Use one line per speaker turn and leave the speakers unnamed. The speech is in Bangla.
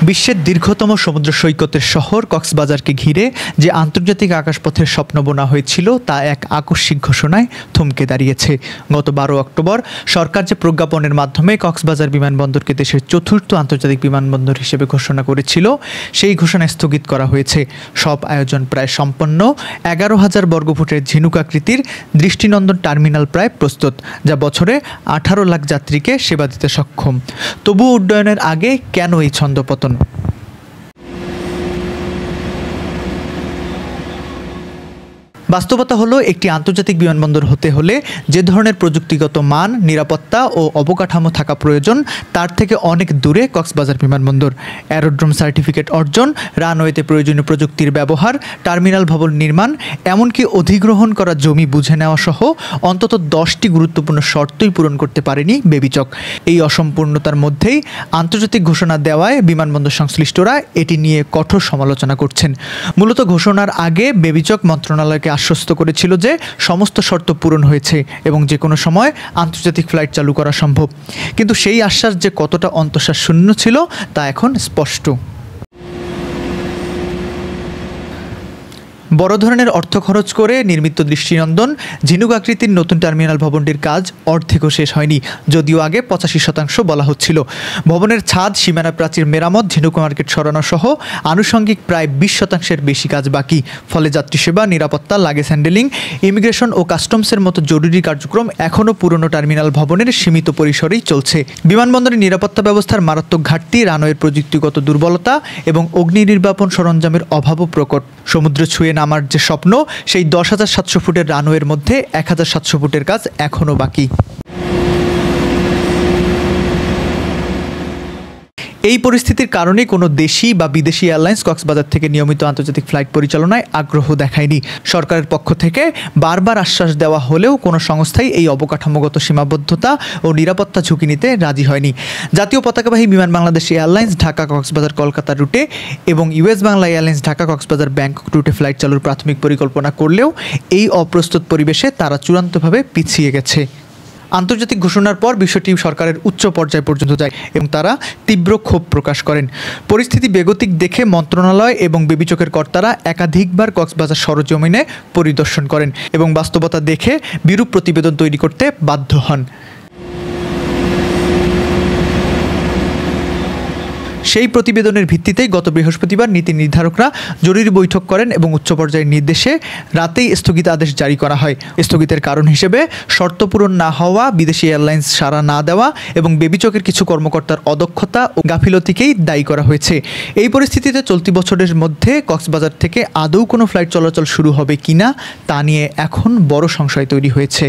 বিশ্বের দীর্ঘতম সমুদ্র সৈকতের শহর কক্সবাজারকে ঘিরে যে আন্তর্জাতিক আকাশপথের স্বপ্ন বোনা হয়েছিল তা এক আকস্মিক ঘোষণায় থমকে দাঁড়িয়েছে। গত 12 অক্টোবর সরকার যে প্রজ্ঞাপনের মাধ্যমে কক্সবাজার বিমানবন্দরকে দেশের চতুর্থ আন্তর্জাতিক বিমানবন্দর হিসেবে ঘোষণা করেছিল, সেই ঘোষণা স্থগিত করা হয়েছে। সব আয়োজন প্রায় সম্পন্ন। 11,000 বর্গফুটের ঝিনুক আকৃতির দৃষ্টিনন্দন টার্মিনাল প্রায় প্রস্তুত, যা বছরে 18 লাখ যাত্রীকে সেবা দিতে সক্ষম। তবুও উড্ডয়নের আগে কেন এই ছন্দপতন? বাস্তবতা হলো, একটি আন্তর্জাতিক বিমানবন্দর হতে হলে যে ধরনের প্রযুক্তিগত মান, নিরাপত্তা ও অবকাঠামো থাকা প্রয়োজন, তার থেকে অনেক দূরে কক্সবাজার বিমানবন্দর। অ্যারোড্রোম সার্টিফিকেট অর্জন, রানওয়েতে প্রয়োজনীয় প্রযুক্তির ব্যবহার, টার্মিনাল ভবন নির্মাণ, এমনকি অধিগ্রহণ করা জমি বুঝে নেওয়া সহ অন্তত 10টি গুরুত্বপূর্ণ শর্তই পূরণ করতে পারেনি বেবিচক। এই অসম্পূর্ণতার মধ্যেই আন্তর্জাতিক ঘোষণা দেওয়ায় বিমানবন্দর সংশ্লিষ্টরা এটি নিয়ে কঠোর সমালোচনা করছেন। মূলত ঘোষণার আগে বেবিচক মন্ত্রণালয়কে আশ্বস্ত করেছিল যে সমস্ত শর্ত পূরণ হয়েছে এবং যে কোনো সময় আন্তর্জাতিক ফ্লাইট চালু করা সম্ভব। কিন্তু সেই আশ্বাস যে কতটা অন্তঃসার শূন্য ছিল তা এখন স্পষ্ট। বড় ধরনের অর্থ খরচ করে নির্মিত দৃষ্টিনন্দন ঝিনুক আকৃতির নতুন টার্মিনাল ভবনটির কাজ অর্ধেকও শেষ হয়নি, যদিও আগে 85% বলা হচ্ছিল। ভবনের ছাদ, সীমানা প্রাচীর মেরামত, ঝিনুক মার্কেট সরানো সহ আনুষঙ্গিক প্রায় 20% বেশি কাজ বাকি। ফলে যাত্রী সেবা, নিরাপত্তা, লাগেজ হ্যান্ডেলিং, ইমিগ্রেশন ও কাস্টমসের মতো জরুরি কার্যক্রম এখনও পুরনো টার্মিনাল ভবনের সীমিত পরিসরেই চলছে। বিমানবন্দরের নিরাপত্তা ব্যবস্থার মারাত্মক ঘাটতি, রানওয়ের প্রযুক্তিগত দুর্বলতা এবং অগ্নি নির্বাপন সরঞ্জামের অভাবও প্রকট। সমুদ্র ছুঁয়ে নামার যে স্বপ্ন, সেই 10,700 ফুটের রানওয়ের মধ্যে 1,700 ফুটের কাজ এখনও বাকি। এই পরিস্থিতির কারণে কোনো দেশি বা বিদেশি এয়ারলাইন্স কক্সবাজার থেকে নিয়মিত আন্তর্জাতিক ফ্লাইট পরিচালনায় আগ্রহ দেখায়নি। সরকারের পক্ষ থেকে বারবার আশ্বাস দেওয়া হলেও কোনো সংস্থাই এই অবকাঠামোগত সীমাবদ্ধতা ও নিরাপত্তা ঝুঁকি নিতে রাজি হয়নি। জাতীয় পতাকাবাহী বিমান বাংলাদেশ এয়ারলাইন্স ঢাকা কক্সবাজার কলকাতা রুটে এবং US Bangla airlines Dhaka Cox's Bazar Bangkok রুটে ফ্লাইট চালুর প্রাথমিক পরিকল্পনা করলেও এই অপ্রস্তুত পরিবেশে তারা চূড়ান্তভাবে পিছিয়ে গেছে। আন্তর্জাতিক ঘোষণার পর বিষয়টি সরকারের উচ্চ পর্যায় পর্যন্ত যায় এবং তারা তীব্র ক্ষোভ প্রকাশ করেন। পরিস্থিতি বেগতিক দেখে মন্ত্রণালয় এবং বেবিচকের কর্তারা একাধিকবার কক্সবাজার সরজমিনে পরিদর্শন করেন এবং বাস্তবতা দেখে বিরূপ প্রতিবেদন তৈরি করতে বাধ্য হন। সেই প্রতিবেদনের ভিত্তিতেই গত বৃহস্পতিবার নীতি নির্ধারকরা জরুরি বৈঠক করেন এবং উচ্চ পর্যায়ের নির্দেশে রাতেই স্থগিতাদেশ জারি করা হয়। স্থগিতের কারণ হিসেবে শর্ত পূরণ না হওয়া, বিদেশি এয়ারলাইন্স সাড়া না দেওয়া এবং বেবিচকের কিছু কর্মকর্তার অদক্ষতা ও গাফিলতিকেই দায়ী করা হয়েছে। এই পরিস্থিতিতে চলতি বছরের মধ্যে কক্সবাজার থেকে আদৌ কোনো ফ্লাইট চলাচল শুরু হবে কিনা তা নিয়ে এখন বড় সংশয় তৈরি হয়েছে।